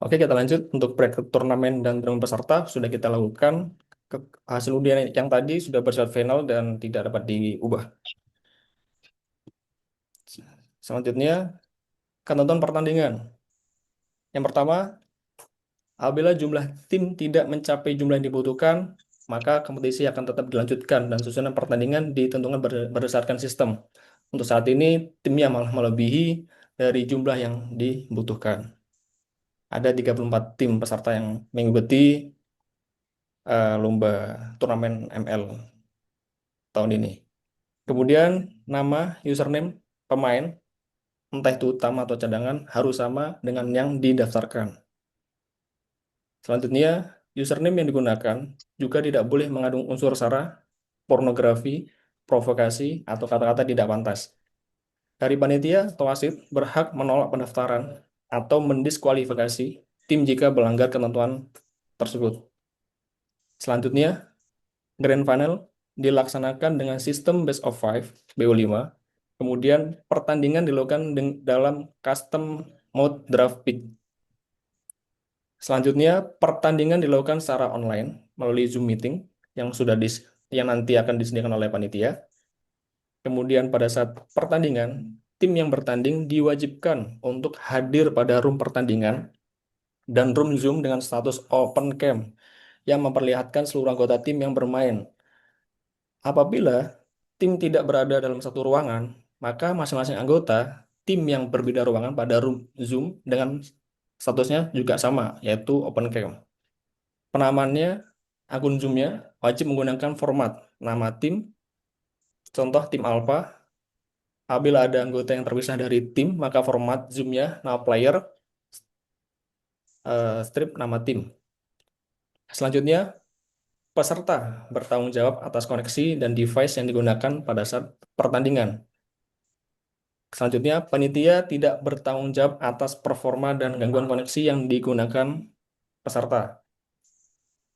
Oke, kita lanjut untuk bracket turnamen dan jumlah peserta sudah kita lakukan. Hasil undian yang tadi sudah bersifat final dan tidak dapat diubah. Selanjutnya, ketentuan pertandingan. Yang pertama, apabila jumlah tim tidak mencapai jumlah yang dibutuhkan, maka kompetisi akan tetap dilanjutkan dan susunan pertandingan ditentukan berdasarkan sistem. Untuk saat ini, timnya malah melebihi dari jumlah yang dibutuhkan. Ada 34 tim peserta yang mengikuti lomba turnamen ML tahun ini. Kemudian nama, username pemain, entah itu utama atau cadangan, harus sama dengan yang didaftarkan. Selanjutnya, username yang digunakan juga tidak boleh mengandung unsur sara, pornografi, provokasi, atau kata-kata tidak pantas. Dari panitia atau wasit berhak menolak pendaftaran atau mendiskualifikasi tim jika melanggar ketentuan tersebut. Selanjutnya, Grand Final dilaksanakan dengan sistem best of five BO5. Kemudian pertandingan dilakukan dalam custom mode draft pick. Selanjutnya pertandingan dilakukan secara online melalui Zoom meeting yang sudah yang nanti akan disediakan oleh panitia. Kemudian pada saat pertandingan, tim yang bertanding diwajibkan untuk hadir pada room pertandingan dan room Zoom dengan status open cam yang memperlihatkan seluruh anggota tim yang bermain. Apabila tim tidak berada dalam satu ruangan, maka masing-masing anggota tim yang berbeda ruangan pada room Zoom dengan statusnya juga sama, yaitu open cam. Penamaannya, akun Zoom-nya wajib menggunakan format nama tim, contoh tim Alpha. Apabila ada anggota yang terpisah dari tim, maka format Zoom-nya nama player, strip nama tim. Selanjutnya, peserta bertanggung jawab atas koneksi dan device yang digunakan pada saat pertandingan. Selanjutnya, panitia tidak bertanggung jawab atas performa dan gangguan koneksi yang digunakan peserta.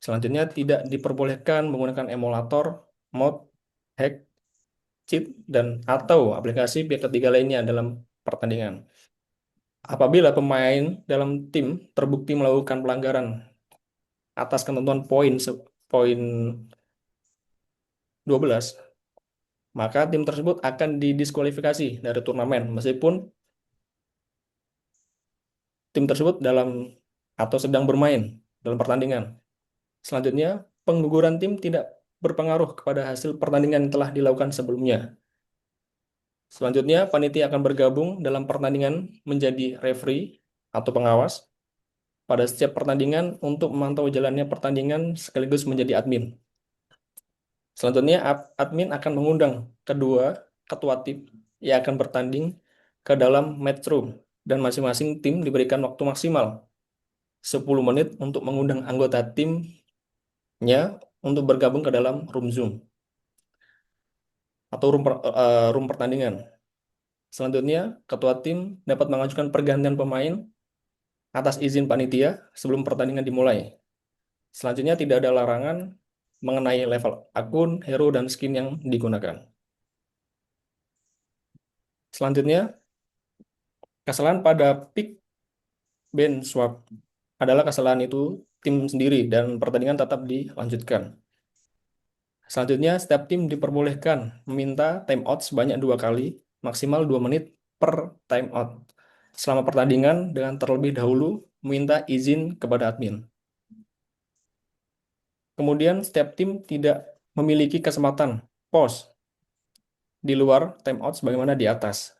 Selanjutnya, tidak diperbolehkan menggunakan emulator, mod, hack, cheat, dan atau aplikasi pihak ketiga lainnya dalam pertandingan. Apabila pemain dalam tim terbukti melakukan pelanggaran atas ketentuan poin 12, maka tim tersebut akan didiskualifikasi dari turnamen meskipun tim tersebut dalam atau sedang bermain dalam pertandingan. Selanjutnya, pengguguran tim tidak berpengaruh kepada hasil pertandingan yang telah dilakukan sebelumnya. Selanjutnya, panitia akan bergabung dalam pertandingan menjadi referee atau pengawas pada setiap pertandingan untuk memantau jalannya pertandingan sekaligus menjadi admin. Selanjutnya, admin akan mengundang kedua ketua tim yang akan bertanding ke dalam match room dan masing-masing tim diberikan waktu maksimal 10 menit untuk mengundang anggota timnya untuk bergabung ke dalam room Zoom atau room pertandingan. Selanjutnya, ketua tim dapat mengajukan pergantian pemain atas izin panitia sebelum pertandingan dimulai. Selanjutnya, tidak ada larangan mengenai level akun, hero, dan skin yang digunakan. Selanjutnya, kesalahan pada pick ban swap adalah kesalahan itu tim sendiri dan pertandingan tetap dilanjutkan. Selanjutnya, setiap tim diperbolehkan meminta timeout sebanyak 2 kali, maksimal 2 menit per timeout. Selama pertandingan dengan terlebih dahulu meminta izin kepada admin. Kemudian, setiap tim tidak memiliki kesempatan pause di luar timeout sebagaimana di atas.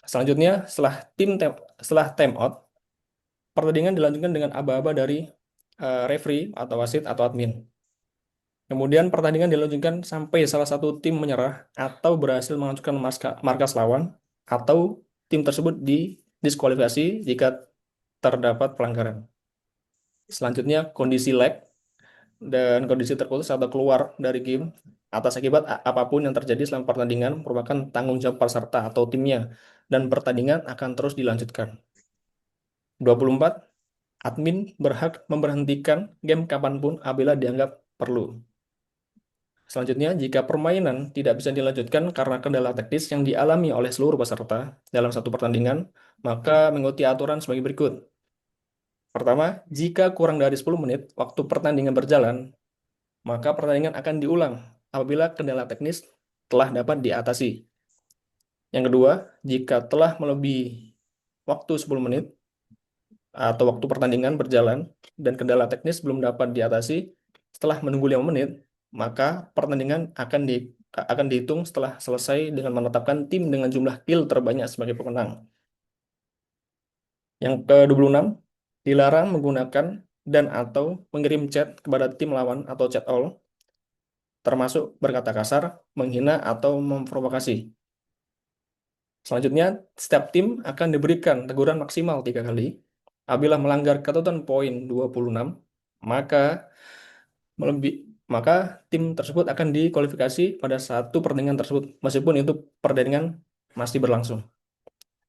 Selanjutnya, setelah timeout, pertandingan dilanjutkan dengan aba-aba dari referee atau wasit atau admin. Kemudian pertandingan dilanjutkan sampai salah satu tim menyerah atau berhasil mengajukan markas lawan atau tim tersebut didiskualifikasi jika terdapat pelanggaran. Selanjutnya kondisi lag dan kondisi terputus atau keluar dari game atas akibat apapun yang terjadi selama pertandingan merupakan tanggung jawab peserta atau timnya dan pertandingan akan terus dilanjutkan. 24. Admin berhak memberhentikan game kapanpun apabila dianggap perlu. Selanjutnya, jika permainan tidak bisa dilanjutkan karena kendala teknis yang dialami oleh seluruh peserta dalam satu pertandingan, maka mengikuti aturan sebagai berikut. Pertama, jika kurang dari 10 menit waktu pertandingan berjalan, maka pertandingan akan diulang apabila kendala teknis telah dapat diatasi. Yang kedua, jika telah melebihi waktu 10 menit atau waktu pertandingan berjalan dan kendala teknis belum dapat diatasi setelah menunggu 5 menit, maka pertandingan akan dihitung setelah selesai dengan menetapkan tim dengan jumlah kill terbanyak sebagai pemenang. Yang ke-26, dilarang menggunakan dan atau mengirim chat kepada tim lawan atau chat all, termasuk berkata kasar, menghina, atau memprovokasi. Selanjutnya, setiap tim akan diberikan teguran maksimal 3 kali. Apabila melanggar ketentuan poin 26, maka melebih maka tim tersebut akan dikualifikasi pada satu pertandingan tersebut, meskipun itu pertandingan masih berlangsung.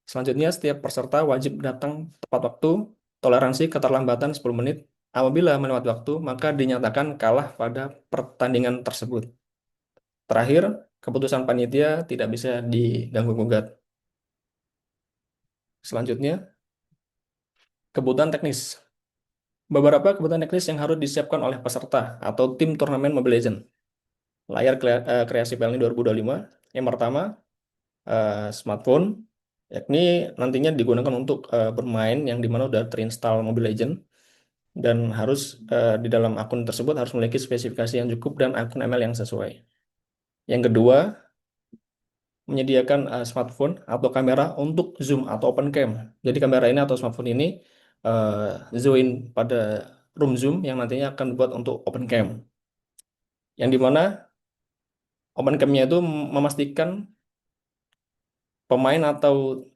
Selanjutnya, setiap peserta wajib datang tepat waktu, toleransi keterlambatan 10 menit. Apabila melewat waktu, maka dinyatakan kalah pada pertandingan tersebut. Terakhir, keputusan panitia tidak bisa diganggu-gugat. Selanjutnya, kebutuhan teknis. Beberapa kebutuhan teknis yang harus disiapkan oleh peserta atau tim turnamen Mobile Legends. Layar kreasi PLN 2025. Yang pertama, smartphone, yakni nantinya digunakan untuk bermain yang dimana udah terinstall Mobile Legends dan harus di dalam akun tersebut harus memiliki spesifikasi yang cukup dan akun email yang sesuai. Yang kedua, menyediakan smartphone atau kamera untuk zoom atau open cam. Jadi kamera ini atau smartphone ini join pada room zoom yang nantinya akan dibuat untuk open cam. Yang dimana open cam-nya itu memastikan pemain atau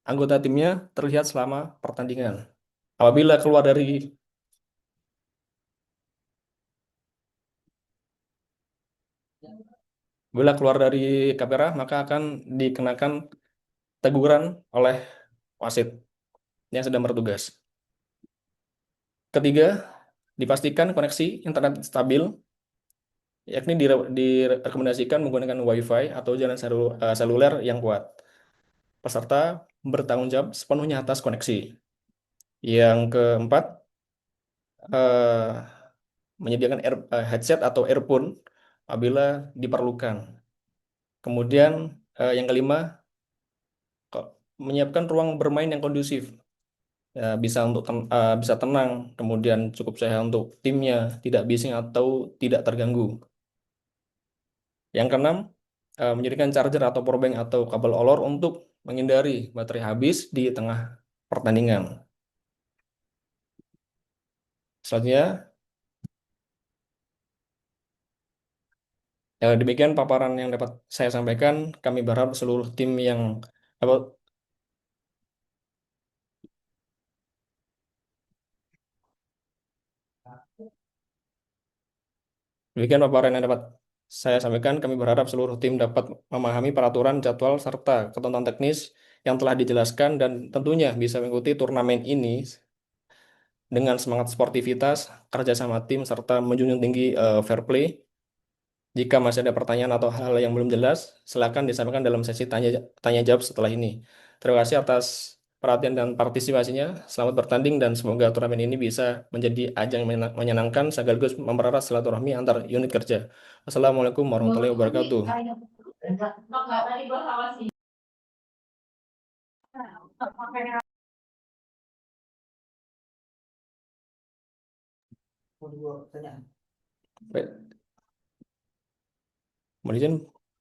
anggota timnya terlihat selama pertandingan. Apabila keluar dari Bila keluar dari kamera, maka akan dikenakan teguran oleh wasit yang sedang bertugas. Ketiga, dipastikan koneksi internet stabil, yakni direkomendasikan menggunakan WiFi atau jaringan seluler yang kuat. Peserta bertanggung jawab sepenuhnya atas koneksi. Yang keempat, eh, menyediakan headset atau earphone apabila diperlukan. Kemudian yang kelima, menyiapkan ruang bermain yang kondusif, ya, bisa tenang, kemudian cukup sehat untuk timnya, tidak bising atau tidak terganggu. Yang keenam, menyediakan charger atau powerbank atau kabel olor untuk menghindari baterai habis di tengah pertandingan. Selanjutnya, demikian paparan yang dapat saya sampaikan. Kami berharap seluruh tim yang dapat Demikian paparan yang dapat saya sampaikan. Kami berharap seluruh tim dapat memahami peraturan, jadwal, serta ketentuan teknis yang telah dijelaskan dan tentunya bisa mengikuti turnamen ini dengan semangat sportivitas, kerjasama tim, serta menjunjung tinggi fair play. Jika masih ada pertanyaan atau hal yang belum jelas, silakan disampaikan dalam sesi tanya jawab setelah ini. Terima kasih atas perhatian dan partisipasinya. Selamat bertanding dan semoga turnamen ini bisa menjadi ajang menyenangkan sekaligus mempererat silaturahmi antar unit kerja. Wassalamualaikum warahmatullahi wabarakatuh. Baik, mohon izin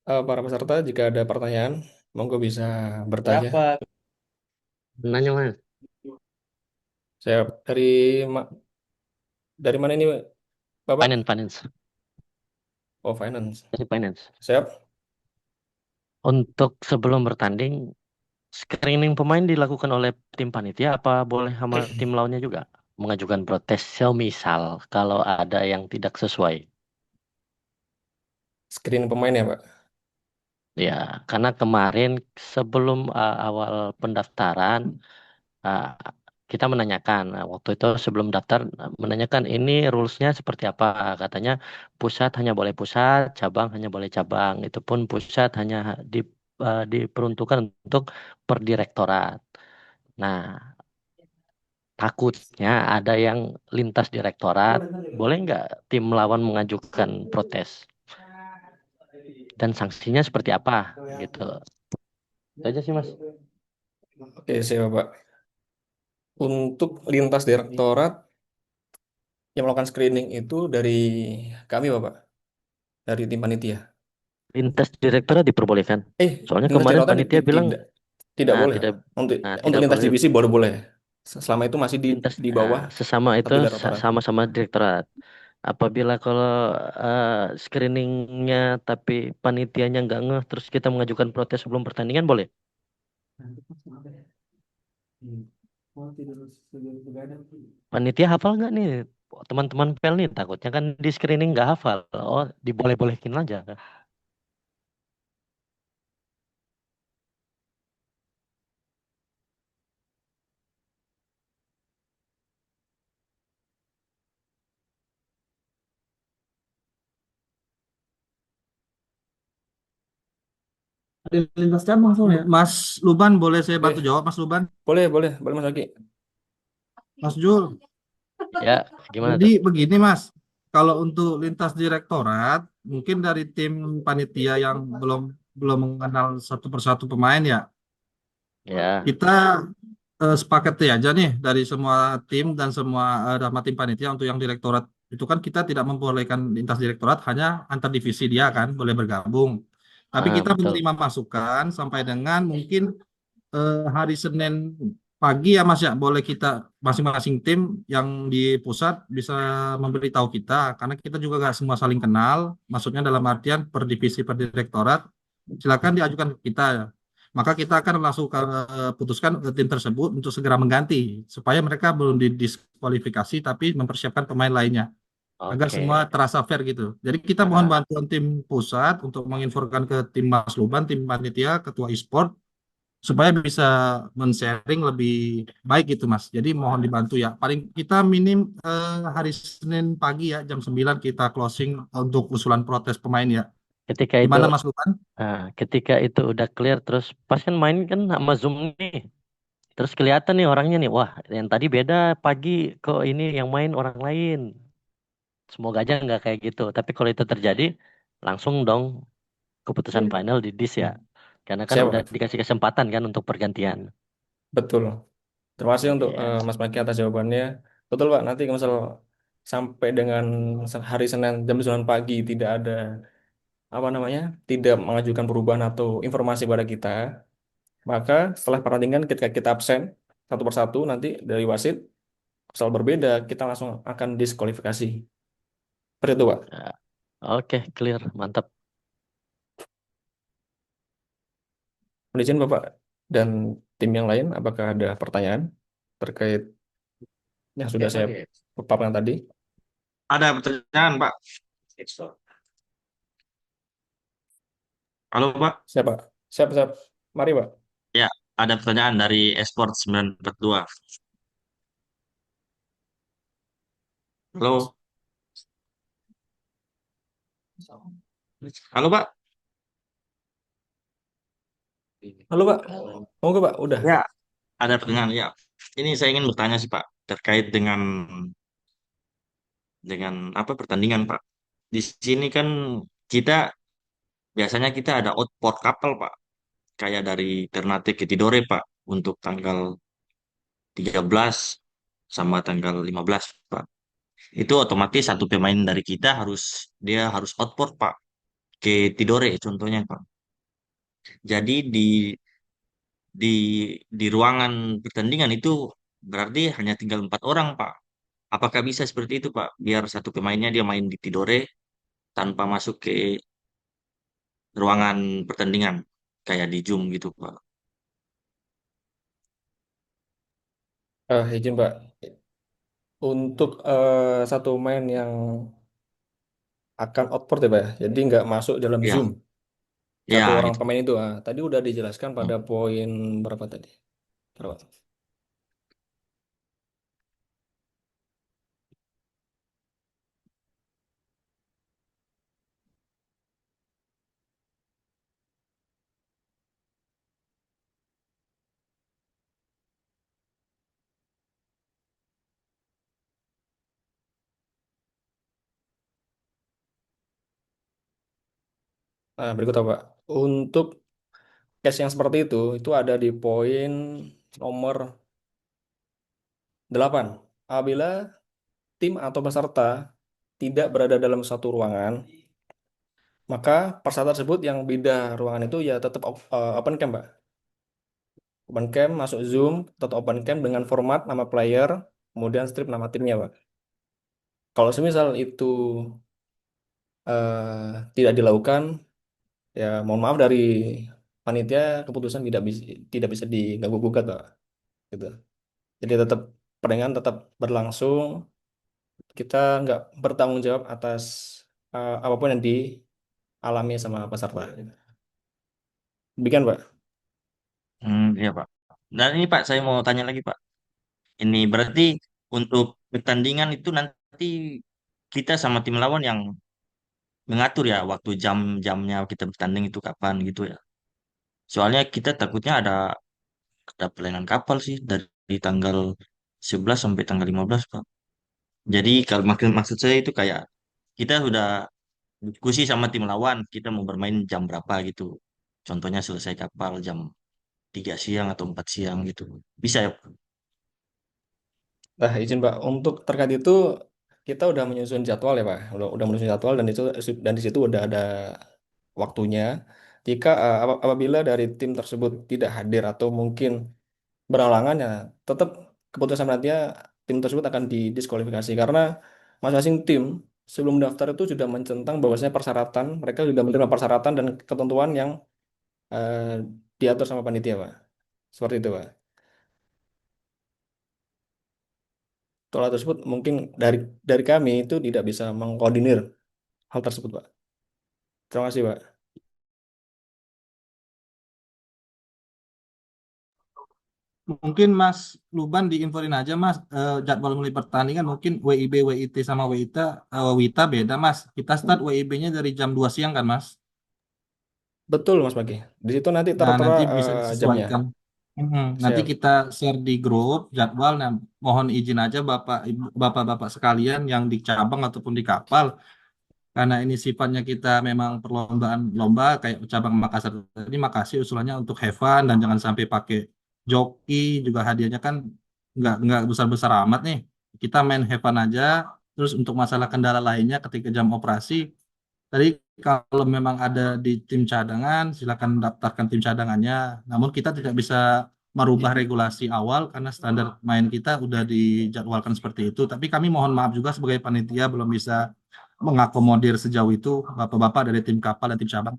para peserta jika ada pertanyaan, monggo bisa bertanya. Berapa? Nanya mas, Saya dari mana ini, Bapak? finance, Oh, finance. dari finance. Siap. Untuk sebelum bertanding, screening pemain dilakukan oleh tim panitia, apa boleh sama tim lawannya juga mengajukan protes, semisal kalau ada yang tidak sesuai. Screen pemain ya, Pak. Ya, karena kemarin sebelum awal pendaftaran, uh, kita menanyakan. Nah, waktu itu sebelum daftar menanyakan ini rulesnya seperti apa. Katanya pusat hanya boleh pusat, cabang hanya boleh cabang. Itu pun pusat hanya diperuntukkan untuk per direktorat. Nah, takutnya ada yang lintas direktorat, boleh nggak tim lawan mengajukan protes? Dan sanksinya seperti apa? Gitu. Itu aja sih, Mas. Oke, siap Pak. Untuk lintas direktorat yang melakukan screening itu dari kami, Bapak, dari tim panitia. Lintas direktorat diperbolehkan. Soalnya Lintas kemarin direktorat panitia bilang, tidak tidak nah boleh, tidak, Pak. Untuk nah untuk tidak lintas boleh divisi baru boleh. Selama itu masih lintas, di nah, bawah sesama itu satu direktorat. sama-sama direktorat. Apabila kalau screeningnya tapi panitianya nggak ngeh, terus kita mengajukan protes sebelum pertandingan boleh. Panitia hafal nggak nih? Teman-teman pel nih takutnya kan di screening nggak hafal. Oh, diboleh-bolehin aja. Di lintas cabang soalnya. Mas Luban boleh saya bantu Oke, jawab Mas Luban? boleh, boleh, boleh Mas Oki. Mas Jul. Ya, gimana Jadi tuh? begini Mas, kalau untuk lintas direktorat, mungkin dari tim panitia yang belum belum mengenal satu persatu pemain ya, Ya, kita sepakati aja nih dari semua tim dan semua sama tim panitia untuk yang direktorat itu kan kita tidak membolehkan lintas direktorat hanya antar divisi dia kan boleh bergabung. Tapi kita betul. menerima masukan sampai dengan mungkin hari Senin pagi ya Mas ya boleh kita masing-masing tim yang di pusat bisa memberitahu kita karena kita juga nggak semua saling kenal maksudnya dalam artian per divisi per direktorat silakan diajukan ke kita maka kita akan langsung putuskan ke tim tersebut untuk segera mengganti supaya mereka belum didiskualifikasi tapi mempersiapkan pemain lainnya agar semua Oke. terasa fair gitu. Jadi kita mohon Ah, bantuan tim pusat untuk menginfokan ke tim Mas Luban, tim panitia, ketua e-sport supaya bisa men-sharing lebih baik gitu Mas. Jadi mohon dibantu ya. Paling kita minim hari Senin pagi ya jam 9 kita closing untuk usulan protes pemain ya. ketika itu Gimana Mas Lupan? ketika itu udah clear terus pas kan main kan sama Zoom nih. Terus kelihatan nih orangnya nih. Wah, yang tadi beda pagi kok ini yang main orang lain. Semoga aja nggak kayak gitu. Tapi kalau itu terjadi, langsung dong keputusan final di dis ya. Karena kan Siap, udah Pak. dikasih kesempatan kan untuk pergantian. Betul. Terima kasih untuk Ya, Mas Maki atas jawabannya. Betul, Pak. Nanti kalau misal sampai dengan hari Senin jam 9 pagi tidak ada apa namanya, tidak mengajukan perubahan atau informasi pada kita, maka setelah pertandingan ketika kita absen satu persatu nanti dari wasit, misal berbeda, kita langsung akan diskualifikasi. Seperti itu, Pak. ya. Oke, clear, mantap. Mohon izin Bapak dan tim yang lain, apakah ada pertanyaan terkait yang sudah saya paparkan tadi? Ada pertanyaan, Pak. Halo, Pak. Siapa? Siap, siap. Mari, Pak. Ya, ada pertanyaan dari Esport 942. Halo. Halo, Pak. Halo, Pak. Monggo, Pak. Udah. Ya, ada pertanyaan. Ya, ini saya ingin bertanya sih, Pak, terkait dengan apa pertandingan, Pak. Di sini kan kita biasanya kita ada outboard couple, Pak. Kayak dari Ternate ke Tidore, Pak, untuk tanggal 13 sama tanggal 15, Pak. Itu otomatis satu pemain dari kita dia harus outboard, Pak, ke Tidore contohnya, Pak. Jadi di di ruangan pertandingan itu berarti hanya tinggal 4 orang, Pak. Apakah bisa seperti itu, Pak? Biar satu pemainnya dia main di Tidore tanpa masuk ke ruangan pertandingan kayak di Zoom gitu, Pak. Izin, Pak. Untuk satu main yang akan outboard ya, Pak, ya. Jadi nggak masuk dalam Ya, Zoom. Satu ya orang gitu. pemain itu. Tadi udah dijelaskan pada poin berapa tadi? Berapa? Nah, berikut Pak. Untuk case yang seperti itu ada di poin nomor 8. Apabila tim atau peserta tidak berada dalam satu ruangan, maka peserta tersebut yang beda ruangan itu ya tetap open cam, Pak. Open cam, masuk Zoom, tetap open cam dengan format nama player, kemudian strip nama timnya, Pak. Kalau semisal itu tidak dilakukan, ya mohon maaf dari panitia, keputusan tidak bisa diganggu gugat, Pak. Gitu. Jadi tetap pertandingan tetap berlangsung, kita nggak bertanggung jawab atas apapun yang dialami sama peserta. Demikian, Pak. Iya Pak. Dan ini Pak, saya mau tanya lagi Pak. Ini berarti untuk pertandingan itu nanti kita sama tim lawan yang mengatur ya waktu jam-jamnya kita bertanding itu kapan gitu ya. Soalnya kita takutnya ada pelayanan kapal sih dari tanggal 11 sampai tanggal 15 Pak. Jadi kalau maksud saya itu kayak kita sudah diskusi sama tim lawan, kita mau bermain jam berapa gitu. Contohnya selesai kapal jam 3 siang atau 4 siang gitu. Bisa ya Pak? Nah, izin Pak, untuk terkait itu kita udah menyusun jadwal ya Pak, udah menyusun jadwal dan di situ udah ada waktunya. Jika apabila dari tim tersebut tidak hadir atau mungkin berhalangan ya tetap keputusan nantinya tim tersebut akan didiskualifikasi karena masing-masing tim sebelum daftar itu sudah mencentang bahwasanya persyaratan mereka sudah menerima persyaratan dan ketentuan yang eh, diatur sama panitia Pak. Seperti itu Pak. Soal tersebut mungkin dari kami itu tidak bisa mengkoordinir hal tersebut, Pak. Terima kasih, Pak. Mungkin Mas Luban diinfoin aja Mas, jadwal mulai pertandingan mungkin WIB, WIT sama WITA beda Mas. Kita start WIB-nya dari jam 2 siang kan Mas. Betul, Mas Pagi. Di situ nanti Nah, tertera nanti bisa jamnya. disesuaikan. Nanti Siap. kita share di grup jadwal. Nah, mohon izin aja Bapak-Bapak sekalian yang di cabang ataupun di kapal, karena ini sifatnya kita memang perlombaan lomba kayak cabang Makassar tadi. Makasih usulannya untuk have fun dan jangan sampai pakai joki, juga hadiahnya kan nggak besar-besar amat nih. Kita main have fun aja. Terus untuk masalah kendala lainnya ketika jam operasi, tadi kalau memang ada di tim cadangan, silakan daftarkan tim cadangannya. Namun kita tidak bisa merubah regulasi awal karena standar main kita udah dijadwalkan seperti itu. Tapi kami mohon maaf juga sebagai panitia belum bisa mengakomodir sejauh itu bapak-bapak dari tim kapal dan tim cabang.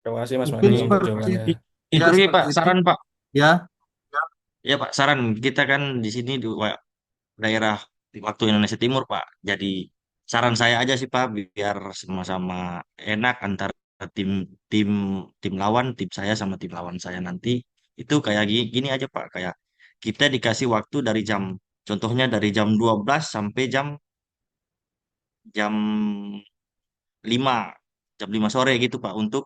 Terima kasih, Mas Mungkin Pagi, Hmm, untuk seperti jawabannya. ya itu sih seperti Pak, itu saran Pak. ya. Ya Pak, saran kita kan di sini di daerah di waktu Indonesia Timur Pak. Jadi saran saya aja sih Pak, biar sama-sama enak antara tim tim tim lawan, tim saya sama tim lawan saya nanti itu kayak gini aja Pak, kayak kita dikasih waktu dari contohnya dari jam 12 sampai jam 5 jam 5 sore gitu Pak untuk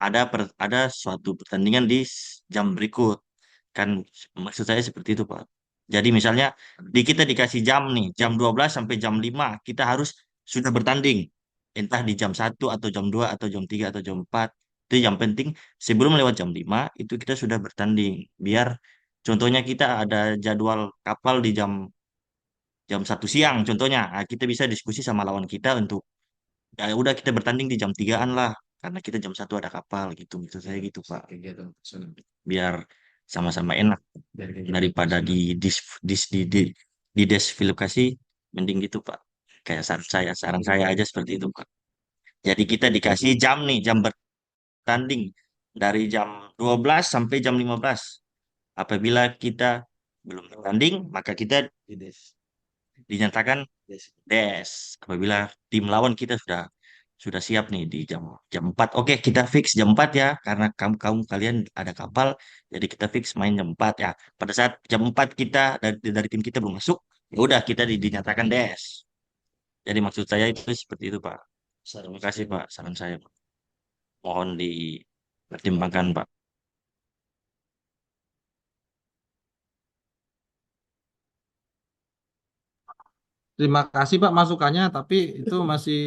ada suatu pertandingan di jam berikut. Kan maksud saya seperti itu, Pak. Jadi misalnya kita dikasih jam nih, jam 12 sampai jam 5 kita harus sudah bertanding. Entah di jam 1 atau jam 2 atau jam 3 atau jam 4. Itu yang penting sebelum lewat jam 5 itu kita sudah bertanding. Biar contohnya kita ada jadwal kapal di jam 1 siang contohnya. Nah, kita bisa diskusi sama lawan kita untuk ya udah kita bertanding di jam 3-an lah karena kita jam 1 ada kapal gitu maksud saya gitu Pak. Biar sama-sama enak daripada di desvilifikasi mending gitu Pak, kayak saran saya aja seperti itu Pak. Jadi kita dikasih jam nih, jam bertanding dari jam 12 sampai jam 15. Apabila kita belum bertanding maka kita dinyatakan des. Apabila tim lawan kita sudah siap nih di jam 4. Oke, kita fix jam 4 ya karena kalian ada kapal, jadi kita fix main jam 4 ya. Pada saat jam 4 kita dari tim kita belum masuk, ya udah kita dinyatakan des. Jadi maksud saya itu seperti itu, Pak. Terima kasih, Pak. Saran saya, Pak. Mohon dipertimbangkan, Pak. Terima kasih Pak masukannya, tapi itu masih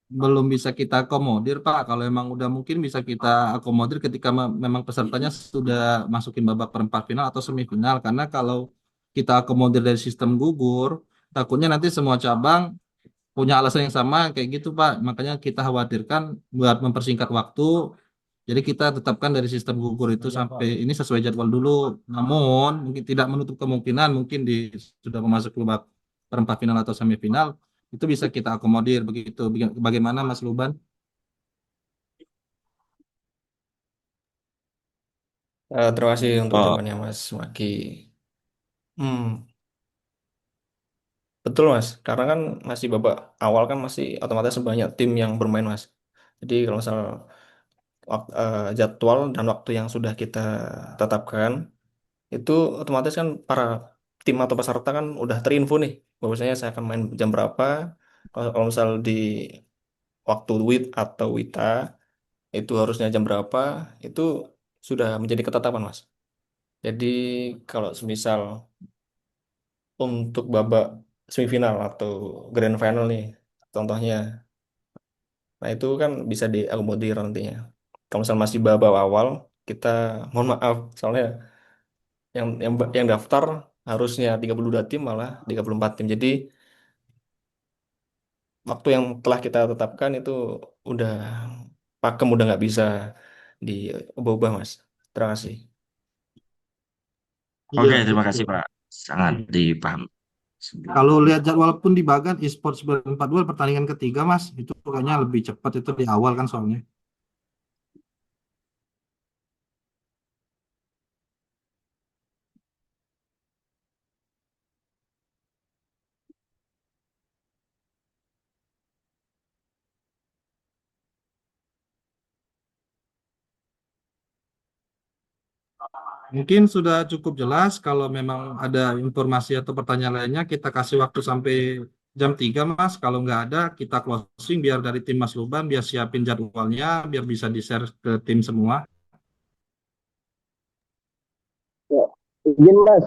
belum bisa kita akomodir Pak. Kalau emang udah mungkin bisa kita akomodir ketika memang pesertanya sudah masukin babak perempat final atau semifinal. Karena kalau kita akomodir dari sistem gugur, takutnya nanti semua cabang punya alasan yang sama kayak gitu Pak. Makanya kita khawatirkan buat mempersingkat waktu. Jadi kita tetapkan dari sistem gugur itu sampai ini sesuai jadwal dulu. Namun mungkin tidak menutup kemungkinan mungkin sudah memasuki babak perempat final atau semifinal itu bisa kita akomodir begitu. Bagaimana Mas Luban? Terima kasih untuk Oh, jawabannya Mas Maki. Hmm, betul Mas, karena kan masih babak awal kan masih otomatis banyak tim yang bermain Mas. Jadi kalau misal jadwal dan waktu yang sudah kita tetapkan itu otomatis kan para tim atau peserta kan udah terinfo nih bahwasanya saya akan main jam berapa. Kalau misal di waktu WIT atau WITA itu harusnya jam berapa, itu sudah menjadi ketetapan Mas. Jadi kalau semisal untuk babak semifinal atau grand final nih contohnya, nah itu kan bisa diakomodir nantinya. Kalau misal masih babak awal, kita mohon maaf soalnya yang daftar harusnya 32 tim malah 34 tim. Jadi waktu yang telah kita tetapkan itu udah pakem, udah nggak bisa diubah-ubah Mas. Terima kasih. Iya, oke, terima kasih betul. Pak. Sangat dipahami. Kalau lihat jadwal pun di Bagan e-sports 942 pertandingan ketiga Mas, itu kayaknya lebih cepat itu di awal kan soalnya. Mungkin sudah cukup jelas. Kalau memang ada informasi atau pertanyaan lainnya, kita kasih waktu sampai jam 3, Mas. Kalau nggak ada, kita closing biar dari tim Mas Luban, biar siapin jadwalnya, biar bisa di-share ke tim semua. Ya, izin Mas,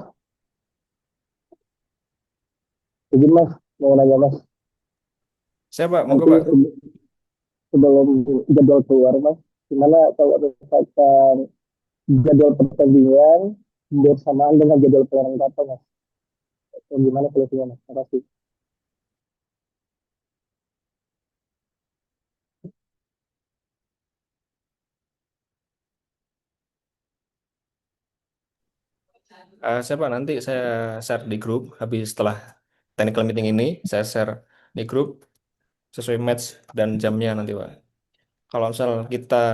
izin Mas, mau nanya Mas, Saya Pak, monggo nanti Pak. sebelum jadwal keluar Mas, gimana kalau misalkan jadwal pertandingan bersamaan dengan jadwal pengangkatan Mas? Atau gimana solusinya Mas? Terima kasih. Saya Pak, nanti saya share di grup habis setelah technical meeting ini, saya share di grup sesuai match dan jamnya nanti Pak. Kalau misal kita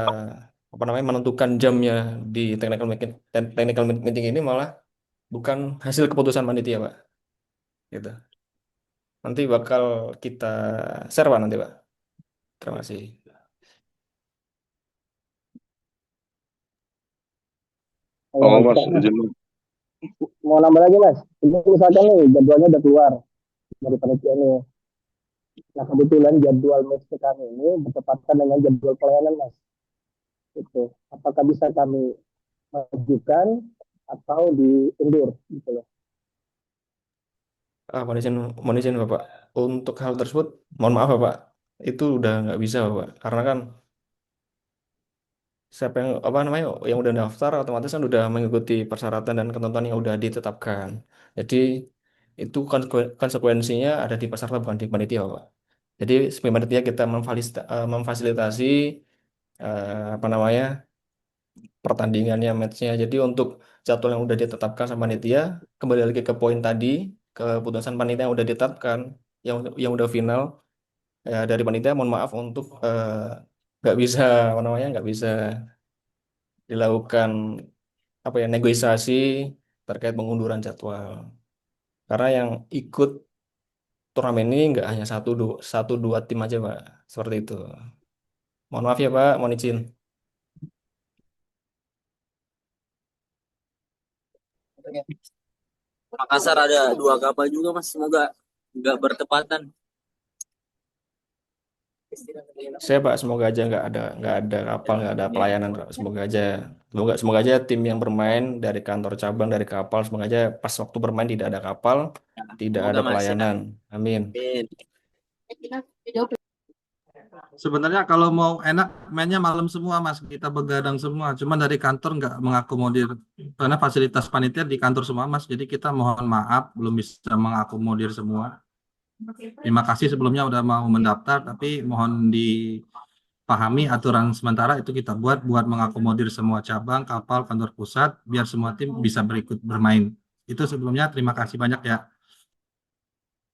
apa namanya menentukan jamnya di technical meeting ini malah bukan hasil keputusan panitia Pak, gitu. Nanti bakal kita share Pak nanti Pak. Terima kasih. Ya, Oh Mas, Mas, izin mau nambah lagi Mas, ini misalkan nih jadwalnya udah keluar dari panitia nih. Nah kebetulan jadwal match kami ini bertepatan dengan jadwal pelayanan Mas. Itu apakah bisa kami majukan atau diundur gitu loh? Mohon izin Bapak. Untuk hal tersebut, mohon maaf Bapak, itu udah nggak bisa Bapak, karena kan siapa yang apa namanya yang udah daftar otomatis kan udah mengikuti persyaratan dan ketentuan yang udah ditetapkan. Jadi itu konsekuensinya ada di peserta bukan di panitia Bapak. Jadi sebagai panitia kita memfasilitasi apa namanya pertandingannya, matchnya. Jadi untuk jadwal yang udah ditetapkan sama panitia, kembali lagi ke poin tadi, keputusan panitia yang udah ditetapkan, yang udah final ya dari panitia. Mohon maaf untuk nggak bisa apa namanya nggak bisa dilakukan apa ya negosiasi terkait pengunduran jadwal. Karena yang ikut turnamen ini nggak hanya satu dua tim aja Pak, seperti itu. Mohon maaf ya Pak, mohon izin. Makassar ada dua kapal juga mas, semoga nggak bertepatan. Saya Pak, semoga aja nggak ada kapal, nggak ada pelayanan Pak. Semoga aja semoga aja tim yang bermain dari kantor cabang dari kapal semoga aja pas waktu bermain tidak ada kapal tidak Semoga ada Mas ya. pelayanan. Amin. Amin. Sebenarnya kalau mau enak mainnya malam semua Mas, kita begadang semua. Cuman dari kantor nggak mengakomodir karena fasilitas panitia di kantor semua Mas. Jadi kita mohon maaf belum bisa mengakomodir semua. Terima kasih sebelumnya udah mau mendaftar, tapi mohon dipahami aturan sementara itu kita buat mengakomodir semua cabang, kapal, kantor pusat, biar semua tim bisa berikut bermain. Itu sebelumnya terima kasih banyak ya.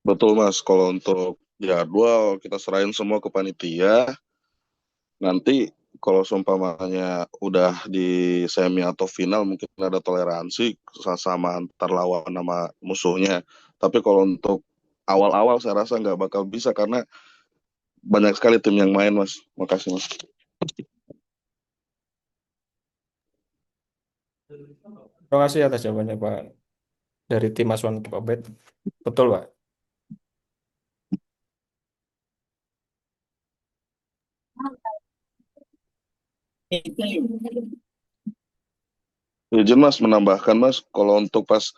Betul Mas, kalau untuk jadwal kita serahin semua ke panitia. Nanti kalau seumpamanya udah di semi atau final mungkin ada toleransi sama antar lawan sama musuhnya. Tapi kalau untuk awal-awal saya rasa nggak bakal bisa karena banyak sekali tim yang main Mas. Makasih Mas. Terima kasih atas jawabannya Pak dari tim Aswan Pak Bet. Betul Pak. Izin Mas menambahkan Mas, kalau untuk pas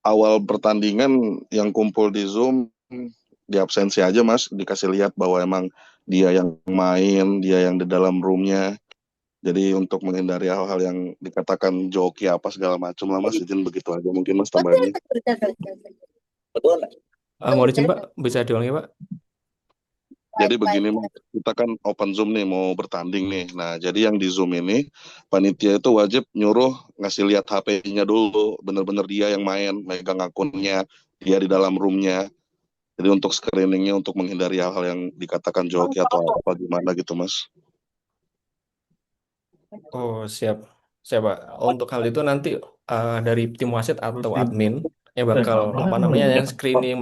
awal pertandingan yang kumpul di Zoom di absensi aja Mas, dikasih lihat bahwa emang dia yang main, dia yang di dalam roomnya. Jadi untuk menghindari hal-hal yang dikatakan joki apa segala macam lah Mas, izin begitu aja mungkin Mas tambahannya. Betul. Mau izin Pak, bisa diulangi Pak? Jadi begini Mas, kita kan open Zoom nih mau bertanding nih. Nah jadi yang di Zoom ini panitia itu wajib nyuruh ngasih lihat HP-nya dulu, bener-bener dia yang main, megang akunnya, dia di dalam roomnya. Jadi untuk screeningnya untuk menghindari hal-hal yang dikatakan joki atau apa gimana gitu Mas. Oh siap, siap Pak. Untuk hal itu nanti dari tim wasit atau admin yang bakal apa namanya yang screening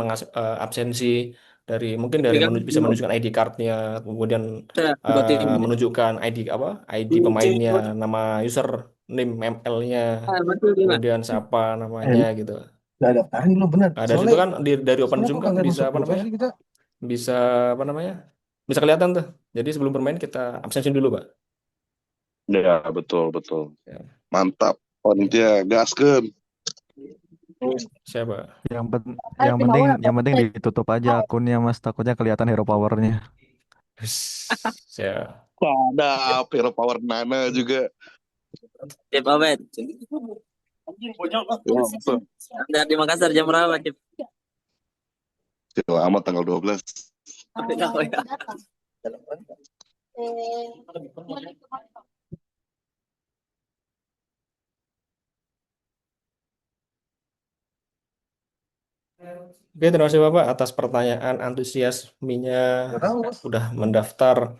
absensi dari mungkin dari bisa menunjukkan ID cardnya, kemudian Dua tim. menunjukkan ID apa ID pemainnya, nama user name ML-nya, Betul Mas. kemudian siapa namanya gitu. Udah daftarin belum bener. Nah, dari situ kan dari open soalnya Zoom kok kan kagak bisa masuk apa namanya aplikasi kita. bisa apa namanya bisa kelihatan tuh. Jadi sebelum bermain kita absensi dulu Pak. Ya betul betul. Ya. Mantap. Panitia gaskeun. Siapa? Yang penting ditutup aja akunnya Mas, takutnya kelihatan hero powernya. Siap. Ada hero power Nana juga. Cip Abed. Ya, betul. Ada di Makassar jam berapa, Cip? Kecil amat tanggal 12. Tidak tahu ya. Oke, terima kasih Bapak atas pertanyaan antusiasmenya udah mendaftar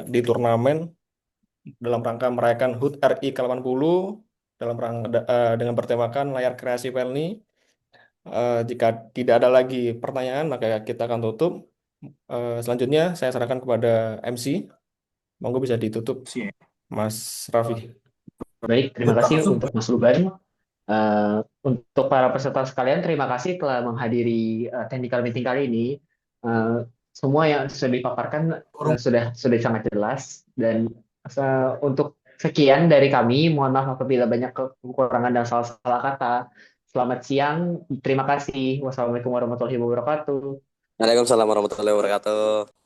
di turnamen dalam rangka merayakan HUT RI ke-80 dalam rangka dengan bertemakan layar kreasi Pelni. Jika tidak ada lagi pertanyaan, maka kita akan tutup. Selanjutnya saya serahkan kepada MC. Monggo bisa ditutup, Mas Raffi. Baik, terima kasih untuk Mas Ruban. Untuk para peserta sekalian, terima kasih telah menghadiri technical meeting kali ini. Semua yang sudah dipaparkan sudah sangat jelas dan untuk sekian dari kami, mohon maaf apabila banyak kekurangan dan salah-salah kata. Selamat siang, terima kasih. Wassalamualaikum warahmatullahi wabarakatuh. Waalaikumsalam warahmatullahi wabarakatuh.